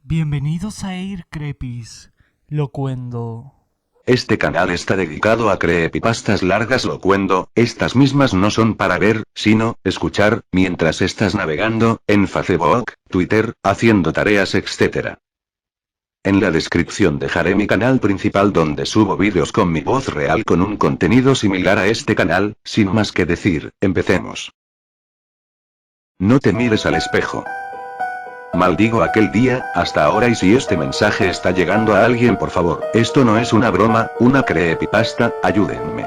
Bienvenidos a Air Crepis, Locuendo. Este canal está dedicado a creepypastas largas locuendo, estas mismas no son para ver, sino escuchar, mientras estás navegando, en Facebook, Twitter, haciendo tareas etc. En la descripción dejaré mi canal principal donde subo vídeos con mi voz real con un contenido similar a este canal, sin más que decir, empecemos. No te mires al espejo. Maldigo aquel día, hasta ahora, y si este mensaje está llegando a alguien, por favor, esto no es una broma, una creepypasta, ayúdenme.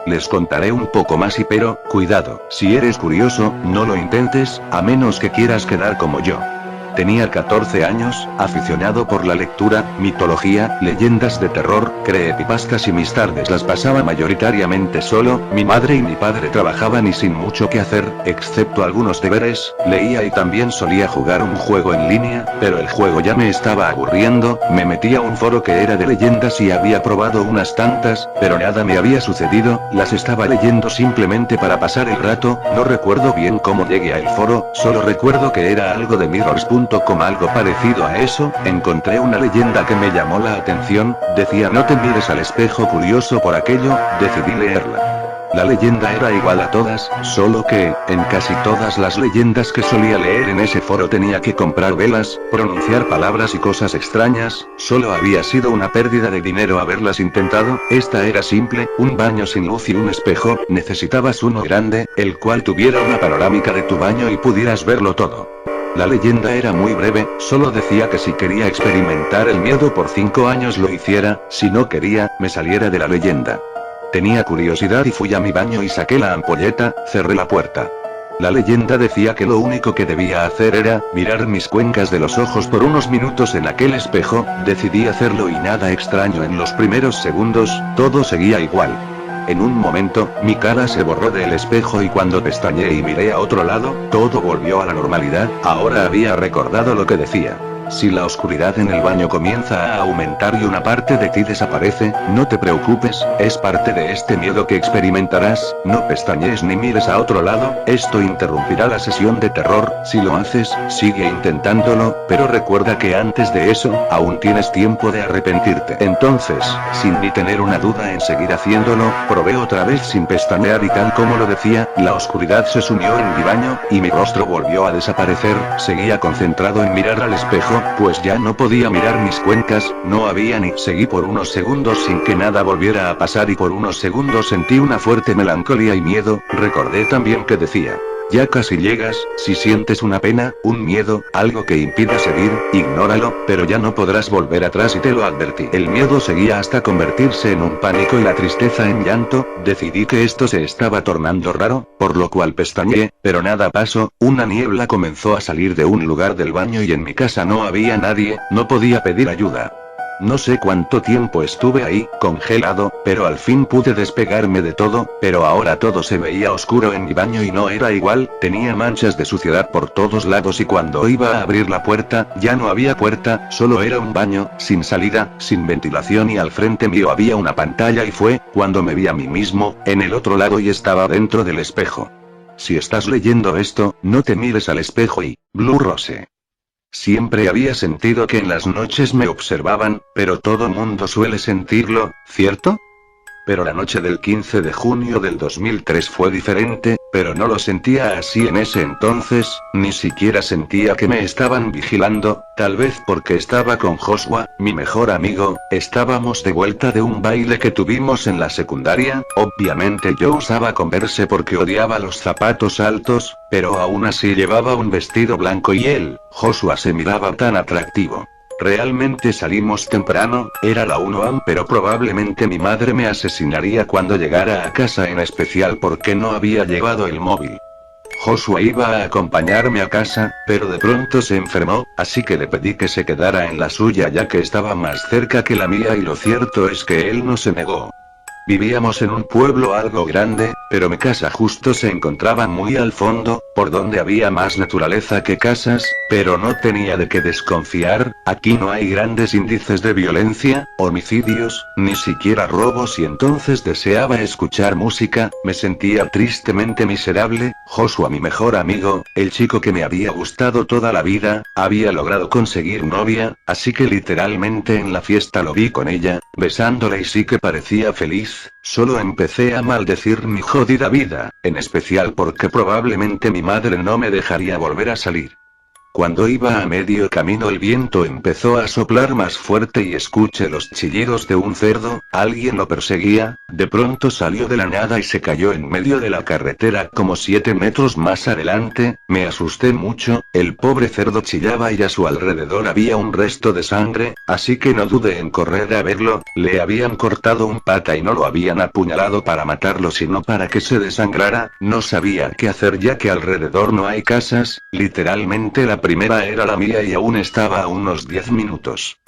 Les contaré un poco más pero, cuidado, si eres curioso, no lo intentes, a menos que quieras quedar como yo. Tenía 14 años, aficionado por la lectura, mitología, leyendas de terror, creepypastas y mis tardes las pasaba mayoritariamente solo, mi madre y mi padre trabajaban y sin mucho que hacer, excepto algunos deberes, leía y también solía jugar un juego en línea, pero el juego ya me estaba aburriendo, me metí a un foro que era de leyendas y había probado unas tantas, pero nada me había sucedido, las estaba leyendo simplemente para pasar el rato, no recuerdo bien cómo llegué al foro, solo recuerdo que era algo de Mirrors.com, algo parecido a eso, encontré una leyenda que me llamó la atención, decía no te mires al espejo, curioso por aquello, decidí leerla. La leyenda era igual a todas, solo que, en casi todas las leyendas que solía leer en ese foro tenía que comprar velas, pronunciar palabras y cosas extrañas, solo había sido una pérdida de dinero haberlas intentado, esta era simple, un baño sin luz y un espejo, necesitabas uno grande, el cual tuviera una panorámica de tu baño y pudieras verlo todo. La leyenda era muy breve, solo decía que si quería experimentar el miedo por 5 años lo hiciera, si no quería, me saliera de la leyenda. Tenía curiosidad y fui a mi baño y saqué la ampolleta, cerré la puerta. La leyenda decía que lo único que debía hacer era, mirar mis cuencas de los ojos por unos minutos en aquel espejo, decidí hacerlo y nada extraño en los primeros segundos, todo seguía igual. En un momento, mi cara se borró del espejo y cuando pestañeé y miré a otro lado, todo volvió a la normalidad, ahora había recordado lo que decía. Si la oscuridad en el baño comienza a aumentar y una parte de ti desaparece, no te preocupes, es parte de este miedo que experimentarás, no pestañees ni mires a otro lado, esto interrumpirá la sesión de terror, si lo haces, sigue intentándolo, pero recuerda que antes de eso, aún tienes tiempo de arrepentirte. Entonces, sin ni tener una duda en seguir haciéndolo, probé otra vez sin pestañear y tal como lo decía, la oscuridad se sumió en mi baño, y mi rostro volvió a desaparecer, seguía concentrado en mirar al espejo, pues ya no podía mirar mis cuencas, no había ni. Seguí por unos segundos sin que nada volviera a pasar y por unos segundos sentí una fuerte melancolía y miedo, recordé también que decía. Ya casi llegas, si sientes una pena, un miedo, algo que impida seguir, ignóralo, pero ya no podrás volver atrás y te lo advertí. El miedo seguía hasta convertirse en un pánico y la tristeza en llanto, decidí que esto se estaba tornando raro, por lo cual pestañeé, pero nada pasó, una niebla comenzó a salir de un lugar del baño y en mi casa no había nadie, no podía pedir ayuda. No sé cuánto tiempo estuve ahí, congelado, pero al fin pude despegarme de todo, pero ahora todo se veía oscuro en mi baño y no era igual, tenía manchas de suciedad por todos lados y cuando iba a abrir la puerta, ya no había puerta, solo era un baño, sin salida, sin ventilación y al frente mío había una pantalla y fue, cuando me vi a mí mismo, en el otro lado y estaba dentro del espejo. Si estás leyendo esto, no te mires al espejo y, Blue Rose. Siempre había sentido que en las noches me observaban, pero todo mundo suele sentirlo, ¿cierto? Pero la noche del 15 de junio del 2003 fue diferente, pero no lo sentía así en ese entonces, ni siquiera sentía que me estaban vigilando, tal vez porque estaba con Joshua, mi mejor amigo, estábamos de vuelta de un baile que tuvimos en la secundaria, obviamente yo usaba Converse porque odiaba los zapatos altos, pero aún así llevaba un vestido blanco y él, Joshua, se miraba tan atractivo. Realmente salimos temprano, era la 1 am, pero probablemente mi madre me asesinaría cuando llegara a casa, en especial porque no había llevado el móvil. Joshua iba a acompañarme a casa, pero de pronto se enfermó, así que le pedí que se quedara en la suya ya que estaba más cerca que la mía y lo cierto es que él no se negó. Vivíamos en un pueblo algo grande, pero mi casa justo se encontraba muy al fondo, por donde había más naturaleza que casas, pero no tenía de qué desconfiar. Aquí no hay grandes índices de violencia, homicidios, ni siquiera robos, y entonces deseaba escuchar música. Me sentía tristemente miserable. Joshua, mi mejor amigo, el chico que me había gustado toda la vida, había logrado conseguir novia, así que literalmente en la fiesta lo vi con ella, besándola, y sí que parecía feliz. Solo empecé a maldecir mi jodida vida, en especial porque probablemente mi madre no me dejaría volver a salir. Cuando iba a medio camino el viento empezó a soplar más fuerte y escuché los chillidos de un cerdo. Alguien lo perseguía. De pronto salió de la nada y se cayó en medio de la carretera como 7 metros más adelante. Me asusté mucho. El pobre cerdo chillaba y a su alrededor había un resto de sangre, así que no dudé en correr a verlo. Le habían cortado un pata y no lo habían apuñalado para matarlo, sino para que se desangrara. No sabía qué hacer ya que alrededor no hay casas. Literalmente la primera era la mía y aún estaba a unos 10 minutos.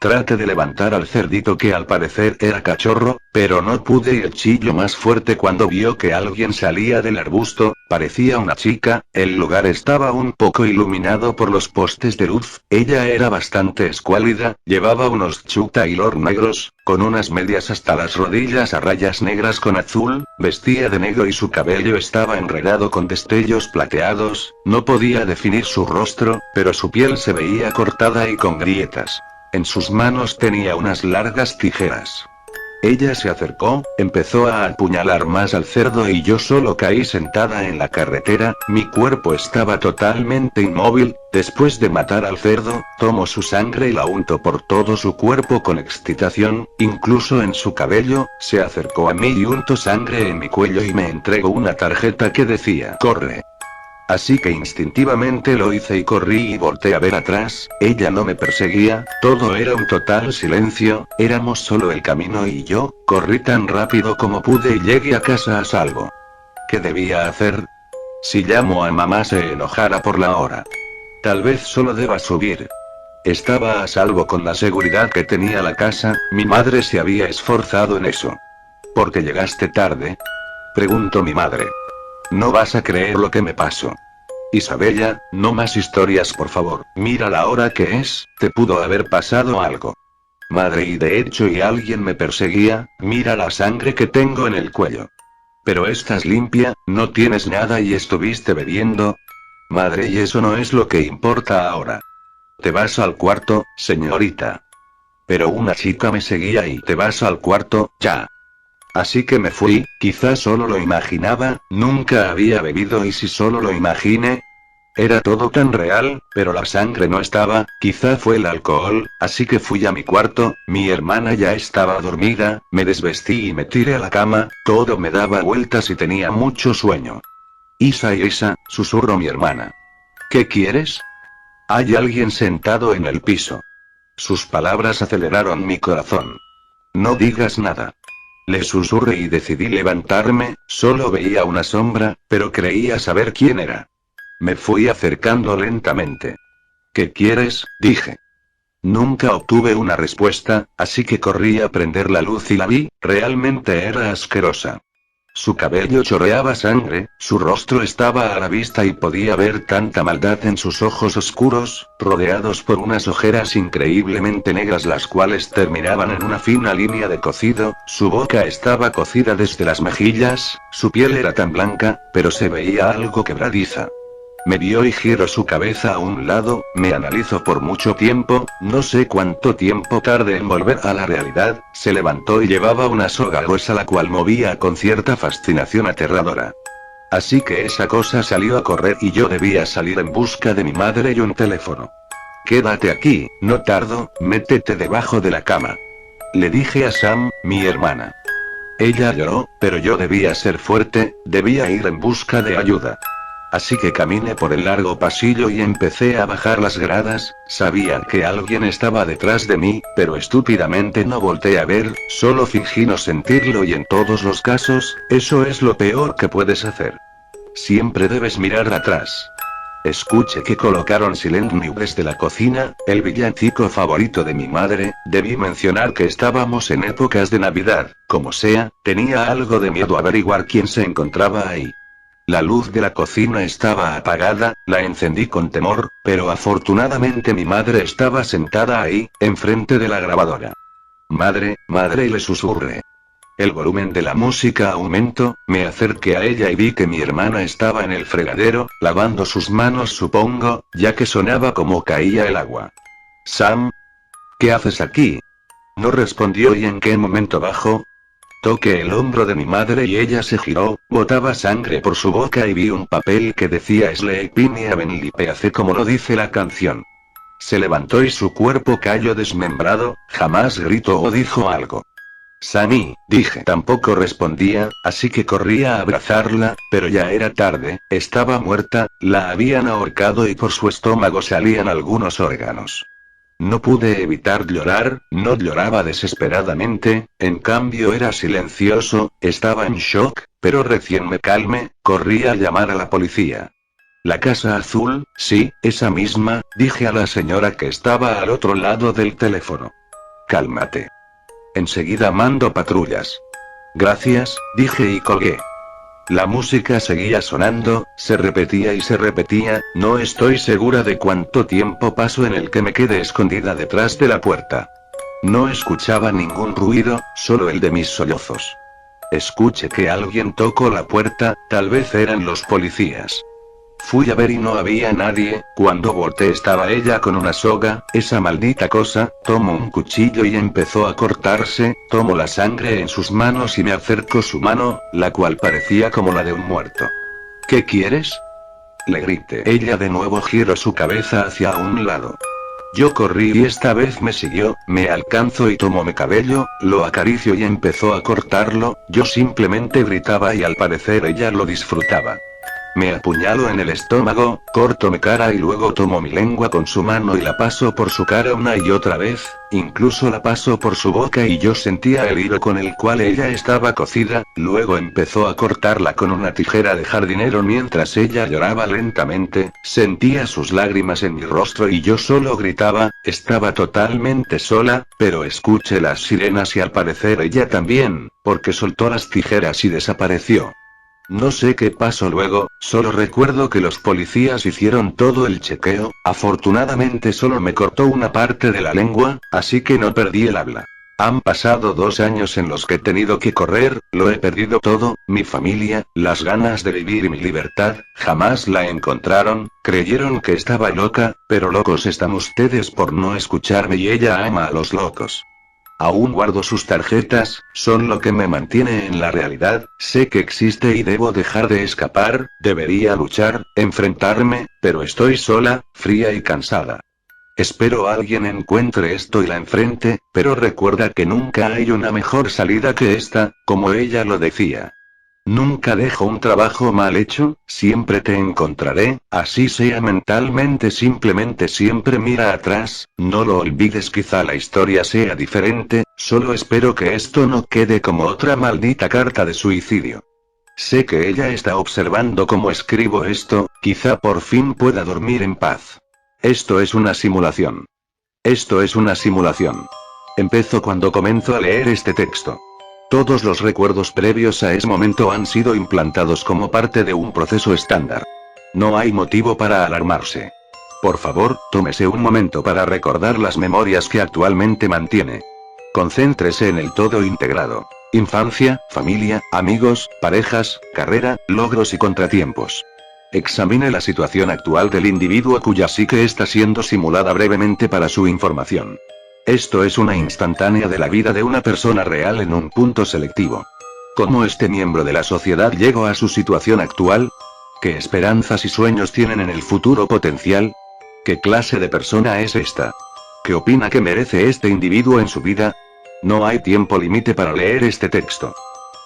Traté de levantar al cerdito, que al parecer era cachorro, pero no pude, y el chillo más fuerte cuando vio que alguien salía del arbusto. Parecía una chica. El lugar estaba un poco iluminado por los postes de luz. Ella era bastante escuálida, llevaba unos Chuck Taylor negros, con unas medias hasta las rodillas a rayas negras con azul, vestía de negro y su cabello estaba enredado con destellos plateados. No podía definir su rostro, pero su piel se veía cortada y con grietas. En sus manos tenía unas largas tijeras. Ella se acercó, empezó a apuñalar más al cerdo y yo solo caí sentada en la carretera. Mi cuerpo estaba totalmente inmóvil. Después de matar al cerdo, tomo su sangre y la unto por todo su cuerpo con excitación, incluso en su cabello. Se acercó a mí y untó sangre en mi cuello y me entregó una tarjeta que decía: corre. Así que instintivamente lo hice y corrí y volteé a ver atrás. Ella no me perseguía, todo era un total silencio, éramos solo el camino y yo. Corrí tan rápido como pude y llegué a casa a salvo. ¿Qué debía hacer? Si llamo a mamá se enojará por la hora. Tal vez solo deba subir. Estaba a salvo con la seguridad que tenía la casa. Mi madre se había esforzado en eso. ¿Por qué llegaste tarde?, preguntó mi madre. No vas a creer lo que me pasó. Isabella, no más historias por favor. Mira la hora que es, te pudo haber pasado algo. Madre, y de hecho alguien me perseguía. Mira la sangre que tengo en el cuello. Pero estás limpia, no tienes nada y estuviste bebiendo. Madre, y eso no es lo que importa ahora. Te vas al cuarto, señorita. Pero una chica me seguía y te vas al cuarto, ya. Así que me fui. Quizás solo lo imaginaba, nunca había bebido, y si solo lo imaginé. Era todo tan real, pero la sangre no estaba. Quizá fue el alcohol. Así que fui a mi cuarto. Mi hermana ya estaba dormida. Me desvestí y me tiré a la cama. Todo me daba vueltas y tenía mucho sueño. Isa, susurró mi hermana. ¿Qué quieres? Hay alguien sentado en el piso. Sus palabras aceleraron mi corazón. No digas nada. Le susurré y decidí levantarme. Solo veía una sombra, pero creía saber quién era. Me fui acercando lentamente. ¿Qué quieres?, dije. Nunca obtuve una respuesta, así que corrí a prender la luz y la vi. Realmente era asquerosa. Su cabello chorreaba sangre, su rostro estaba a la vista y podía ver tanta maldad en sus ojos oscuros, rodeados por unas ojeras increíblemente negras, las cuales terminaban en una fina línea de cocido. Su boca estaba cocida desde las mejillas, su piel era tan blanca, pero se veía algo quebradiza. Me vio y giró su cabeza a un lado. Me analizó por mucho tiempo, no sé cuánto tiempo tardé en volver a la realidad. Se levantó y llevaba una soga gruesa la cual movía con cierta fascinación aterradora. Así que esa cosa salió a correr y yo debía salir en busca de mi madre y un teléfono. Quédate aquí, no tardo, métete debajo de la cama. Le dije a Sam, mi hermana. Ella lloró, pero yo debía ser fuerte, debía ir en busca de ayuda. Así que caminé por el largo pasillo y empecé a bajar las gradas. Sabía que alguien estaba detrás de mí, pero estúpidamente no volteé a ver, solo fingí no sentirlo, y en todos los casos, eso es lo peor que puedes hacer. Siempre debes mirar atrás. Escuché que colocaron Silent Night desde la cocina, el villancico favorito de mi madre. Debí mencionar que estábamos en épocas de Navidad, como sea, tenía algo de miedo a averiguar quién se encontraba ahí. La luz de la cocina estaba apagada, la encendí con temor, pero afortunadamente mi madre estaba sentada ahí, enfrente de la grabadora. Madre, madre, y le susurré. El volumen de la música aumentó, me acerqué a ella y vi que mi hermana estaba en el fregadero, lavando sus manos supongo, ya que sonaba como caía el agua. Sam, ¿qué haces aquí? No respondió y en qué momento bajó. Toqué el hombro de mi madre y ella se giró, botaba sangre por su boca y vi un papel que decía Sleeping Heavenly Peace como lo dice la canción. Se levantó y su cuerpo cayó desmembrado, jamás gritó o dijo algo. Sammy, dije. Tampoco respondía, así que corrí a abrazarla, pero ya era tarde, estaba muerta, la habían ahorcado y por su estómago salían algunos órganos. No pude evitar llorar, no lloraba desesperadamente, en cambio era silencioso, estaba en shock, pero recién me calmé, corrí a llamar a la policía. La casa azul, sí, esa misma, dije a la señora que estaba al otro lado del teléfono. Cálmate. Enseguida mando patrullas. Gracias, dije y colgué. La música seguía sonando, se repetía y se repetía, no estoy segura de cuánto tiempo pasó en el que me quedé escondida detrás de la puerta. No escuchaba ningún ruido, solo el de mis sollozos. Escuché que alguien tocó la puerta, tal vez eran los policías. Fui a ver y no había nadie, cuando volteé estaba ella con una soga, esa maldita cosa, tomó un cuchillo y empezó a cortarse, tomó la sangre en sus manos y me acercó su mano, la cual parecía como la de un muerto. ¿Qué quieres? Le grité. Ella de nuevo giró su cabeza hacia un lado. Yo corrí y esta vez me siguió, me alcanzó y tomó mi cabello, lo acarició y empezó a cortarlo, yo simplemente gritaba y al parecer ella lo disfrutaba. Me apuñaló en el estómago, cortó mi cara y luego tomó mi lengua con su mano y la pasó por su cara una y otra vez, incluso la pasó por su boca y yo sentía el hilo con el cual ella estaba cocida, luego empezó a cortarla con una tijera de jardinero mientras ella lloraba lentamente, sentía sus lágrimas en mi rostro y yo solo gritaba, estaba totalmente sola, pero escuché las sirenas y al parecer ella también, porque soltó las tijeras y desapareció. No sé qué pasó luego, solo recuerdo que los policías hicieron todo el chequeo, afortunadamente solo me cortó una parte de la lengua, así que no perdí el habla. Han pasado 2 años en los que he tenido que correr, lo he perdido todo, mi familia, las ganas de vivir y mi libertad, jamás la encontraron, creyeron que estaba loca, pero locos están ustedes por no escucharme y ella ama a los locos. Aún guardo sus tarjetas, son lo que me mantiene en la realidad, sé que existe y debo dejar de escapar, debería luchar, enfrentarme, pero estoy sola, fría y cansada. Espero alguien encuentre esto y la enfrente, pero recuerda que nunca hay una mejor salida que esta, como ella lo decía. Nunca dejo un trabajo mal hecho, siempre te encontraré, así sea mentalmente, simplemente siempre mira atrás, no lo olvides, quizá la historia sea diferente, solo espero que esto no quede como otra maldita carta de suicidio. Sé que ella está observando cómo escribo esto, quizá por fin pueda dormir en paz. Esto es una simulación. Esto es una simulación. Empezó cuando comienzo a leer este texto. Todos los recuerdos previos a ese momento han sido implantados como parte de un proceso estándar. No hay motivo para alarmarse. Por favor, tómese un momento para recordar las memorias que actualmente mantiene. Concéntrese en el todo integrado. Infancia, familia, amigos, parejas, carrera, logros y contratiempos. Examine la situación actual del individuo cuya psique está siendo simulada brevemente para su información. Esto es una instantánea de la vida de una persona real en un punto selectivo. ¿Cómo este miembro de la sociedad llegó a su situación actual? ¿Qué esperanzas y sueños tienen en el futuro potencial? ¿Qué clase de persona es esta? ¿Qué opina que merece este individuo en su vida? No hay tiempo límite para leer este texto.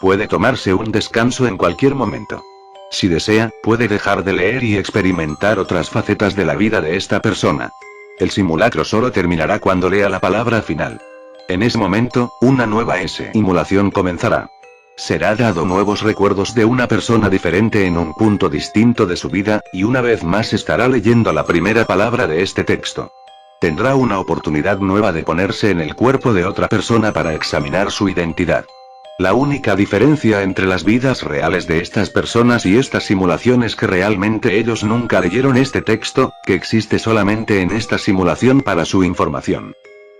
Puede tomarse un descanso en cualquier momento. Si desea, puede dejar de leer y experimentar otras facetas de la vida de esta persona. El simulacro solo terminará cuando lea la palabra final. En ese momento, una nueva simulación comenzará. Será dado nuevos recuerdos de una persona diferente en un punto distinto de su vida, y una vez más estará leyendo la primera palabra de este texto. Tendrá una oportunidad nueva de ponerse en el cuerpo de otra persona para examinar su identidad. La única diferencia entre las vidas reales de estas personas y esta simulación es que realmente ellos nunca leyeron este texto, que existe solamente en esta simulación para su información.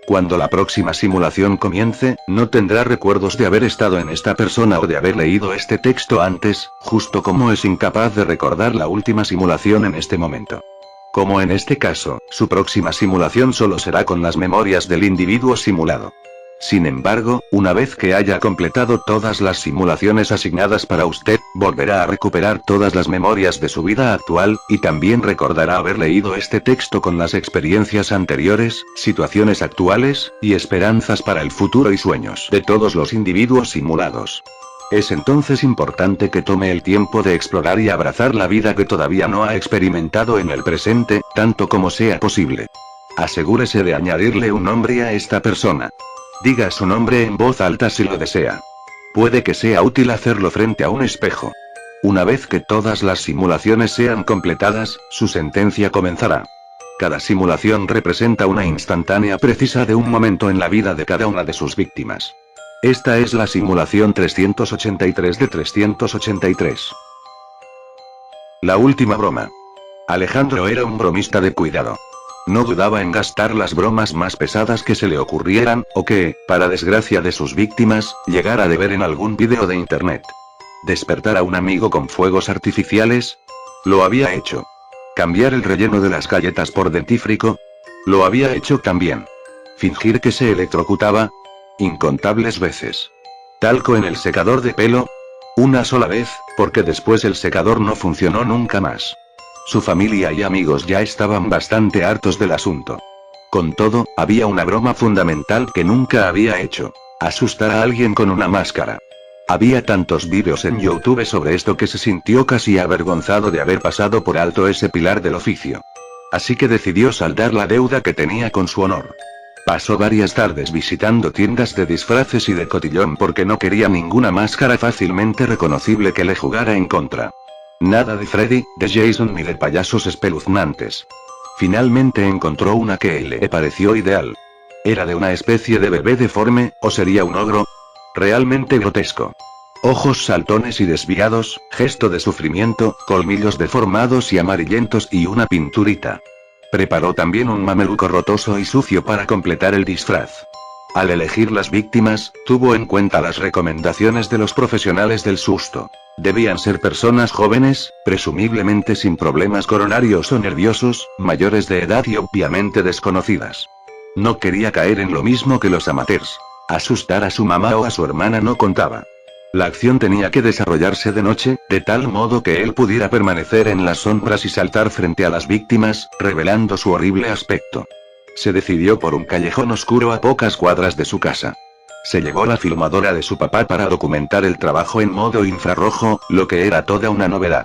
Cuando la próxima simulación comience, no tendrá recuerdos de haber estado en esta persona o de haber leído este texto antes, justo como es incapaz de recordar la última simulación en este momento. Como en este caso, su próxima simulación solo será con las memorias del individuo simulado. Sin embargo, una vez que haya completado todas las simulaciones asignadas para usted, volverá a recuperar todas las memorias de su vida actual, y también recordará haber leído este texto con las experiencias anteriores, situaciones actuales, y esperanzas para el futuro y sueños de todos los individuos simulados. Es entonces importante que tome el tiempo de explorar y abrazar la vida que todavía no ha experimentado en el presente, tanto como sea posible. Asegúrese de añadirle un nombre a esta persona. Diga su nombre en voz alta si lo desea. Puede que sea útil hacerlo frente a un espejo. Una vez que todas las simulaciones sean completadas, su sentencia comenzará. Cada simulación representa una instantánea precisa de un momento en la vida de cada una de sus víctimas. Esta es la simulación 383 de 383. La última broma. Alejandro era un bromista de cuidado. No dudaba en gastar las bromas más pesadas que se le ocurrieran, o que, para desgracia de sus víctimas, llegara de ver en algún vídeo de internet. ¿Despertar a un amigo con fuegos artificiales? Lo había hecho. ¿Cambiar el relleno de las galletas por dentífrico? Lo había hecho también. ¿Fingir que se electrocutaba? Incontables veces. ¿Talco en el secador de pelo? Una sola vez, porque después el secador no funcionó nunca más. Su familia y amigos ya estaban bastante hartos del asunto. Con todo, había una broma fundamental que nunca había hecho: asustar a alguien con una máscara. Había tantos vídeos en YouTube sobre esto que se sintió casi avergonzado de haber pasado por alto ese pilar del oficio. Así que decidió saldar la deuda que tenía con su honor. Pasó varias tardes visitando tiendas de disfraces y de cotillón porque no quería ninguna máscara fácilmente reconocible que le jugara en contra. Nada de Freddy, de Jason ni de payasos espeluznantes. Finalmente encontró una que le pareció ideal. Era de una especie de bebé deforme, o sería un ogro. Realmente grotesco. Ojos saltones y desviados, gesto de sufrimiento, colmillos deformados y amarillentos y una pinturita. Preparó también un mameluco rotoso y sucio para completar el disfraz. Al elegir las víctimas, tuvo en cuenta las recomendaciones de los profesionales del susto. Debían ser personas jóvenes, presumiblemente sin problemas coronarios o nerviosos, mayores de edad y obviamente desconocidas. No quería caer en lo mismo que los amateurs. Asustar a su mamá o a su hermana no contaba. La acción tenía que desarrollarse de noche, de tal modo que él pudiera permanecer en las sombras y saltar frente a las víctimas, revelando su horrible aspecto. Se decidió por un callejón oscuro a pocas cuadras de su casa. Se llevó la filmadora de su papá para documentar el trabajo en modo infrarrojo, lo que era toda una novedad.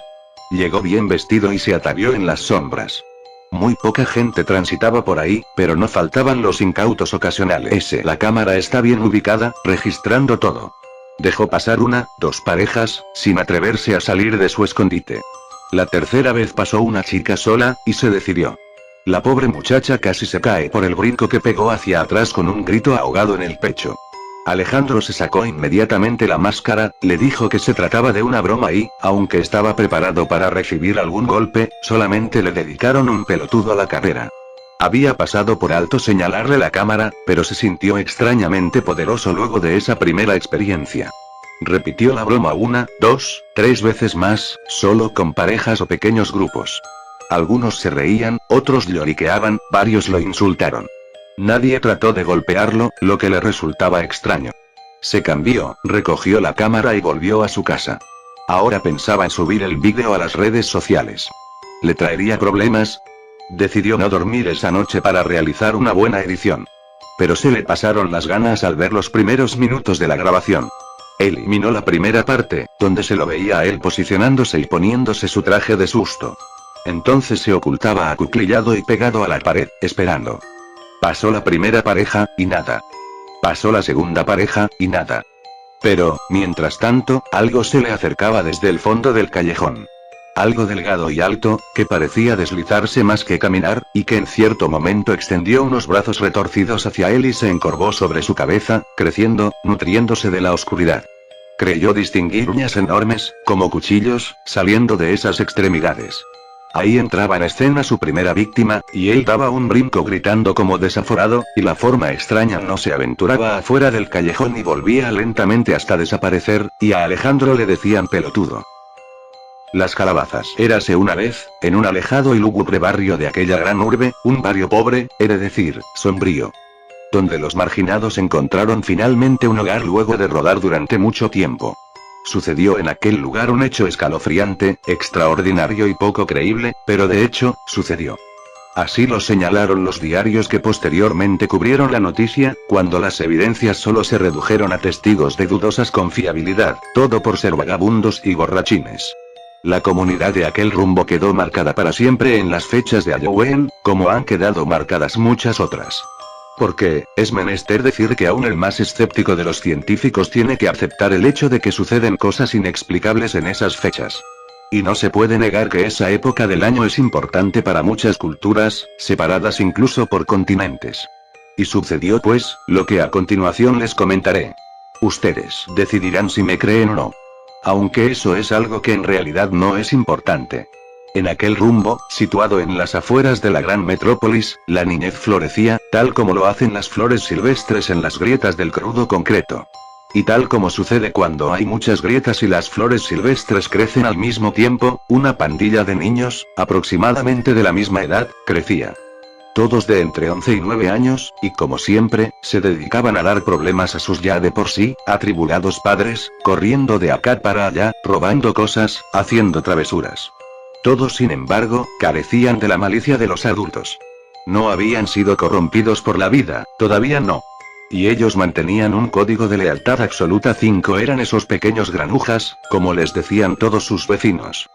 Llegó bien vestido y se atavió en las sombras. Muy poca gente transitaba por ahí, pero no faltaban los incautos ocasionales. La cámara está bien ubicada, registrando todo. Dejó pasar una, dos parejas, sin atreverse a salir de su escondite. La tercera vez pasó una chica sola, y se decidió. La pobre muchacha casi se cae por el brinco que pegó hacia atrás con un grito ahogado en el pecho. Alejandro se sacó inmediatamente la máscara, le dijo que se trataba de una broma y, aunque estaba preparado para recibir algún golpe, solamente le dedicaron un pelotudo a la carrera. Había pasado por alto señalarle la cámara, pero se sintió extrañamente poderoso luego de esa primera experiencia. Repitió la broma una, dos, tres veces más, solo con parejas o pequeños grupos. Algunos se reían, otros lloriqueaban, varios lo insultaron. Nadie trató de golpearlo, lo que le resultaba extraño. Se cambió, recogió la cámara y volvió a su casa. Ahora pensaba en subir el vídeo a las redes sociales. ¿Le traería problemas? Decidió no dormir esa noche para realizar una buena edición. Pero se le pasaron las ganas al ver los primeros minutos de la grabación. Eliminó la primera parte, donde se lo veía a él posicionándose y poniéndose su traje de susto. Entonces se ocultaba acuclillado y pegado a la pared, esperando. Pasó la primera pareja, y nada. Pasó la segunda pareja, y nada. Pero, mientras tanto, algo se le acercaba desde el fondo del callejón. Algo delgado y alto, que parecía deslizarse más que caminar, y que en cierto momento extendió unos brazos retorcidos hacia él y se encorvó sobre su cabeza, creciendo, nutriéndose de la oscuridad. Creyó distinguir uñas enormes, como cuchillos, saliendo de esas extremidades. Ahí entraba en escena su primera víctima, y él daba un brinco gritando como desaforado, y la forma extraña no se aventuraba afuera del callejón y volvía lentamente hasta desaparecer, y a Alejandro le decían pelotudo. Las calabazas. Érase una vez, en un alejado y lúgubre barrio de aquella gran urbe, un barrio pobre, he de decir, sombrío. Donde los marginados encontraron finalmente un hogar luego de rodar durante mucho tiempo. Sucedió en aquel lugar un hecho escalofriante, extraordinario y poco creíble, pero de hecho, sucedió. Así lo señalaron los diarios que posteriormente cubrieron la noticia, cuando las evidencias solo se redujeron a testigos de dudosas confiabilidad, todo por ser vagabundos y borrachines. La comunidad de aquel rumbo quedó marcada para siempre en las fechas de Halloween, como han quedado marcadas muchas otras. Porque, es menester decir que aún el más escéptico de los científicos tiene que aceptar el hecho de que suceden cosas inexplicables en esas fechas. Y no se puede negar que esa época del año es importante para muchas culturas, separadas incluso por continentes. Y sucedió pues, lo que a continuación les comentaré. Ustedes decidirán si me creen o no. Aunque eso es algo que en realidad no es importante. En aquel rumbo, situado en las afueras de la gran metrópolis, la niñez florecía, tal como lo hacen las flores silvestres en las grietas del crudo concreto. Y tal como sucede cuando hay muchas grietas y las flores silvestres crecen al mismo tiempo, una pandilla de niños, aproximadamente de la misma edad, crecía. Todos de entre 11 y 9 años, y como siempre, se dedicaban a dar problemas a sus ya de por sí, atribulados padres, corriendo de acá para allá, robando cosas, haciendo travesuras. Todos sin embargo, carecían de la malicia de los adultos. No habían sido corrompidos por la vida, todavía no. Y ellos mantenían un código de lealtad absoluta. 5 eran esos pequeños granujas, como les decían todos sus vecinos.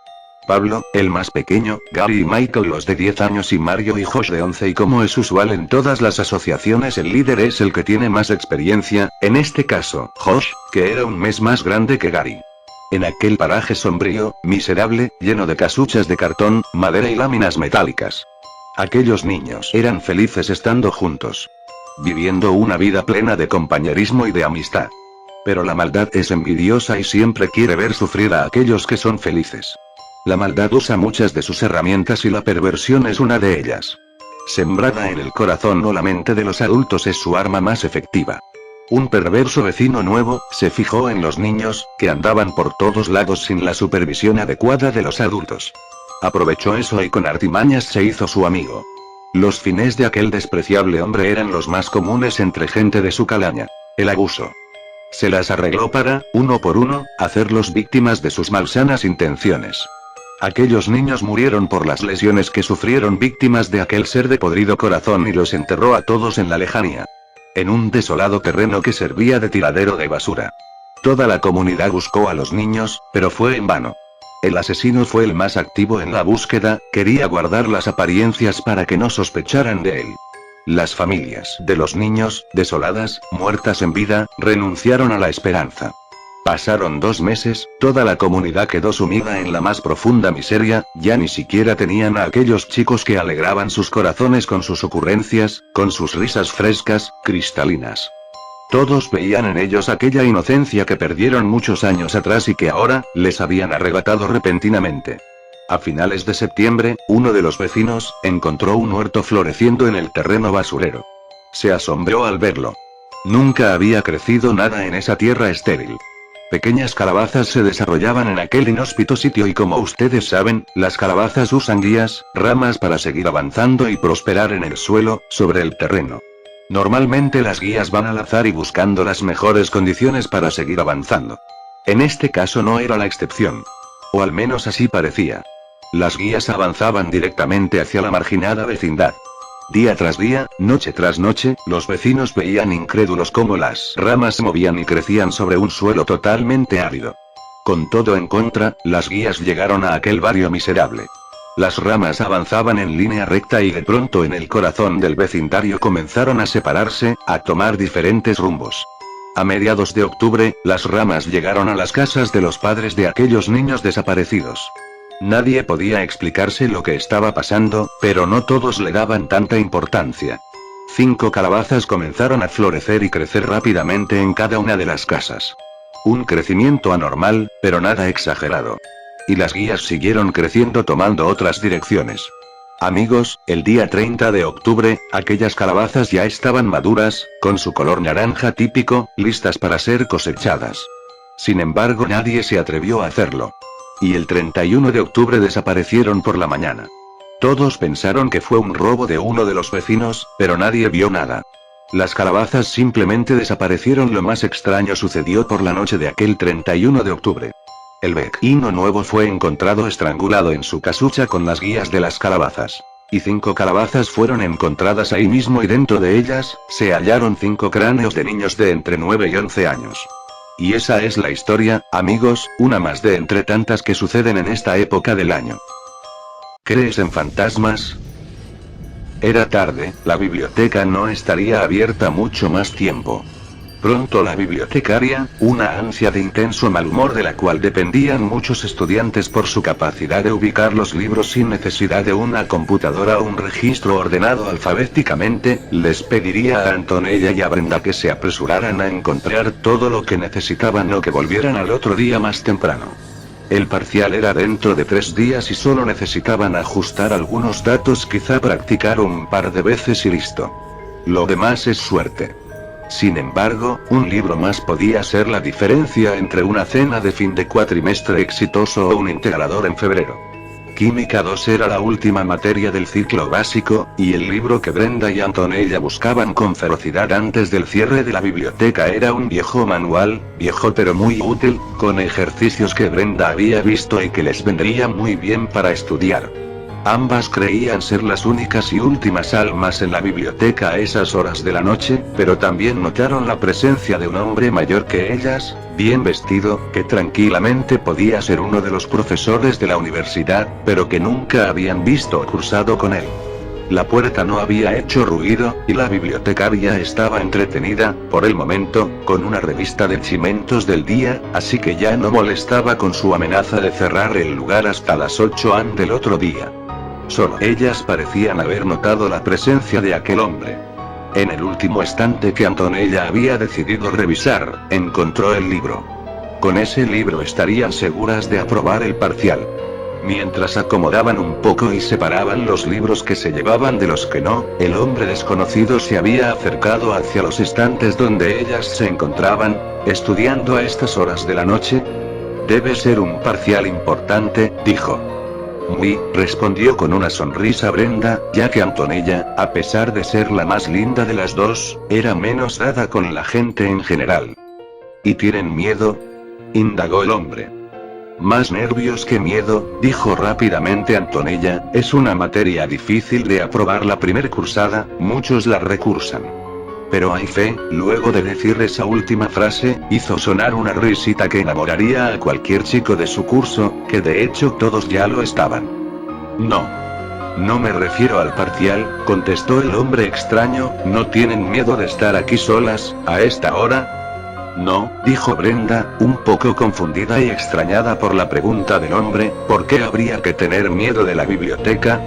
Pablo, el más pequeño, Gary y Michael los de 10 años y Mario y Josh de 11 y como es usual en todas las asociaciones el líder es el que tiene más experiencia, en este caso, Josh, que era un mes más grande que Gary. En aquel paraje sombrío, miserable, lleno de casuchas de cartón, madera y láminas metálicas. Aquellos niños eran felices estando juntos. Viviendo una vida plena de compañerismo y de amistad. Pero la maldad es envidiosa y siempre quiere ver sufrir a aquellos que son felices. La maldad usa muchas de sus herramientas y la perversión es una de ellas. Sembrada en el corazón o la mente de los adultos es su arma más efectiva. Un perverso vecino nuevo, se fijó en los niños, que andaban por todos lados sin la supervisión adecuada de los adultos. Aprovechó eso y con artimañas se hizo su amigo. Los fines de aquel despreciable hombre eran los más comunes entre gente de su calaña. El abuso. Se las arregló para, uno por uno, hacerlos víctimas de sus malsanas intenciones. Aquellos niños murieron por las lesiones que sufrieron víctimas de aquel ser de podrido corazón y los enterró a todos en la lejanía. En un desolado terreno que servía de tiradero de basura. Toda la comunidad buscó a los niños, pero fue en vano. El asesino fue el más activo en la búsqueda, quería guardar las apariencias para que no sospecharan de él. Las familias de los niños, desoladas, muertas en vida, renunciaron a la esperanza. Pasaron 2 meses, toda la comunidad quedó sumida en la más profunda miseria, ya ni siquiera tenían a aquellos chicos que alegraban sus corazones con sus ocurrencias, con sus risas frescas, cristalinas. Todos veían en ellos aquella inocencia que perdieron muchos años atrás y que ahora, les habían arrebatado repentinamente. A finales de septiembre, uno de los vecinos, encontró un huerto floreciendo en el terreno basurero. Se asombró al verlo. Nunca había crecido nada en esa tierra estéril. Pequeñas calabazas se desarrollaban en aquel inhóspito sitio y como ustedes saben, las calabazas usan guías, ramas para seguir avanzando y prosperar en el suelo, sobre el terreno. Normalmente las guías van al azar y buscando las mejores condiciones para seguir avanzando. En este caso no era la excepción. O al menos así parecía. Las guías avanzaban directamente hacia la marginada vecindad. Día tras día, noche tras noche, los vecinos veían incrédulos cómo las ramas se movían y crecían sobre un suelo totalmente árido. Con todo en contra, las guías llegaron a aquel barrio miserable. Las ramas avanzaban en línea recta y de pronto en el corazón del vecindario comenzaron a separarse, a tomar diferentes rumbos. A mediados de octubre, las ramas llegaron a las casas de los padres de aquellos niños desaparecidos. Nadie podía explicarse lo que estaba pasando, pero no todos le daban tanta importancia. 5 calabazas comenzaron a florecer y crecer rápidamente en cada una de las casas. Un crecimiento anormal, pero nada exagerado. Y las guías siguieron creciendo tomando otras direcciones. Amigos, el día 30 de octubre, aquellas calabazas ya estaban maduras, con su color naranja típico, listas para ser cosechadas. Sin embargo, nadie se atrevió a hacerlo. Y el 31 de octubre desaparecieron por la mañana. Todos pensaron que fue un robo de uno de los vecinos, pero nadie vio nada. Las calabazas simplemente desaparecieron. Lo más extraño sucedió por la noche de aquel 31 de octubre. El vecino nuevo fue encontrado estrangulado en su casucha con las guías de las calabazas. Y 5 calabazas fueron encontradas ahí mismo y dentro de ellas, se hallaron 5 cráneos de niños de entre 9 y 11 años. Y esa es la historia, amigos, una más de entre tantas que suceden en esta época del año. ¿Crees en fantasmas? Era tarde, la biblioteca no estaría abierta mucho más tiempo. Pronto la bibliotecaria, una ansia de intenso mal humor de la cual dependían muchos estudiantes por su capacidad de ubicar los libros sin necesidad de una computadora o un registro ordenado alfabéticamente, les pediría a Antonella y a Brenda que se apresuraran a encontrar todo lo que necesitaban o que volvieran al otro día más temprano. El parcial era dentro de 3 días y solo necesitaban ajustar algunos datos, quizá practicar un par de veces y listo. Lo demás es suerte. Sin embargo, un libro más podía ser la diferencia entre una cena de fin de cuatrimestre exitoso o un integrador en febrero. Química 2 era la última materia del ciclo básico, y el libro que Brenda y Antonella buscaban con ferocidad antes del cierre de la biblioteca era un viejo manual, viejo pero muy útil, con ejercicios que Brenda había visto y que les vendría muy bien para estudiar. Ambas creían ser las únicas y últimas almas en la biblioteca a esas horas de la noche, pero también notaron la presencia de un hombre mayor que ellas, bien vestido, que tranquilamente podía ser uno de los profesores de la universidad, pero que nunca habían visto o cursado con él. La puerta no había hecho ruido, y la bibliotecaria estaba entretenida, por el momento, con una revista de chimentos del día, así que ya no molestaba con su amenaza de cerrar el lugar hasta las 8 am del otro día. Solo ellas parecían haber notado la presencia de aquel hombre. En el último estante que Antonella había decidido revisar, encontró el libro. Con ese libro estarían seguras de aprobar el parcial. Mientras acomodaban un poco y separaban los libros que se llevaban de los que no, el hombre desconocido se había acercado hacia los estantes donde ellas se encontraban, estudiando a estas horas de la noche. Debe ser un parcial importante, dijo. Muy, respondió con una sonrisa Brenda, ya que Antonella, a pesar de ser la más linda de las dos, era menos dada con la gente en general. ¿Y tienen miedo?, indagó el hombre. Más nervios que miedo, dijo rápidamente Antonella, es una materia difícil de aprobar la primer cursada, muchos la recursan. Pero hay fe. Luego de decir esa última frase, hizo sonar una risita que enamoraría a cualquier chico de su curso, que de hecho todos ya lo estaban. No me refiero al parcial, contestó el hombre extraño. ¿No tienen miedo de estar aquí solas, a esta hora? No, dijo Brenda, un poco confundida y extrañada por la pregunta del hombre. ¿Por qué habría que tener miedo de la biblioteca?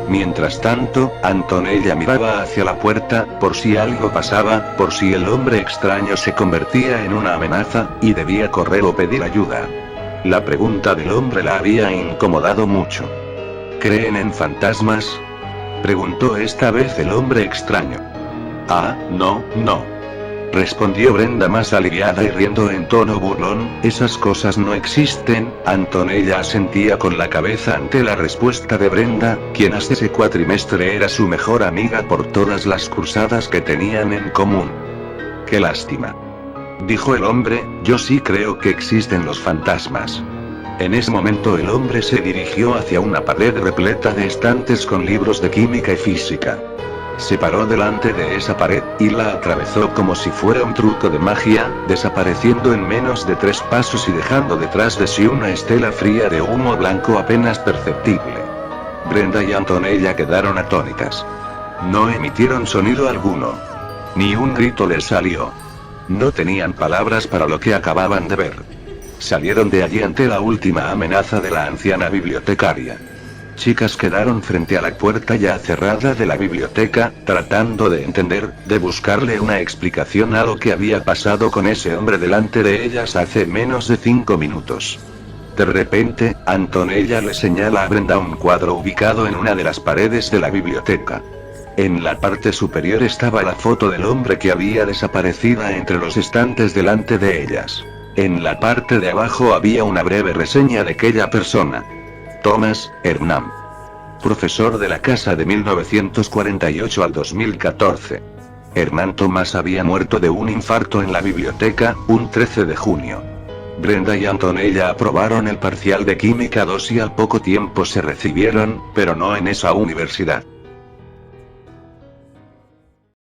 Mientras tanto, Antonella miraba hacia la puerta, por si algo pasaba, por si el hombre extraño se convertía en una amenaza, y debía correr o pedir ayuda. La pregunta del hombre la había incomodado mucho. ¿Creen en fantasmas?, preguntó esta vez el hombre extraño. Ah, no, respondió Brenda más aliviada y riendo en tono burlón. Esas cosas no existen. Antonella asentía con la cabeza ante la respuesta de Brenda, quien hasta ese cuatrimestre era su mejor amiga por todas las cursadas que tenían en común. Qué lástima, dijo el hombre, yo sí creo que existen los fantasmas. En ese momento el hombre se dirigió hacia una pared repleta de estantes con libros de química y física. Se paró delante de esa pared, y la atravesó como si fuera un truco de magia, desapareciendo en menos de 3 pasos y dejando detrás de sí una estela fría de humo blanco apenas perceptible. Brenda y Antonella quedaron atónitas. No emitieron sonido alguno. Ni un grito les salió. No tenían palabras para lo que acababan de ver. Salieron de allí ante la última amenaza de la anciana bibliotecaria. Chicas quedaron frente a la puerta ya cerrada de la biblioteca, tratando de entender, de buscarle una explicación a lo que había pasado con ese hombre delante de ellas hace menos de 5 minutos. De repente, Antonella le señala a Brenda un cuadro ubicado en una de las paredes de la biblioteca. En la parte superior estaba la foto del hombre que había desaparecido entre los estantes delante de ellas. En la parte de abajo había una breve reseña de aquella persona. Thomas Hernán. Profesor de la casa de 1948 al 2014. Hernán Thomas había muerto de un infarto en la biblioteca, un 13 de junio. Brenda y Antonella aprobaron el parcial de Química 2 y al poco tiempo se recibieron, pero no en esa universidad.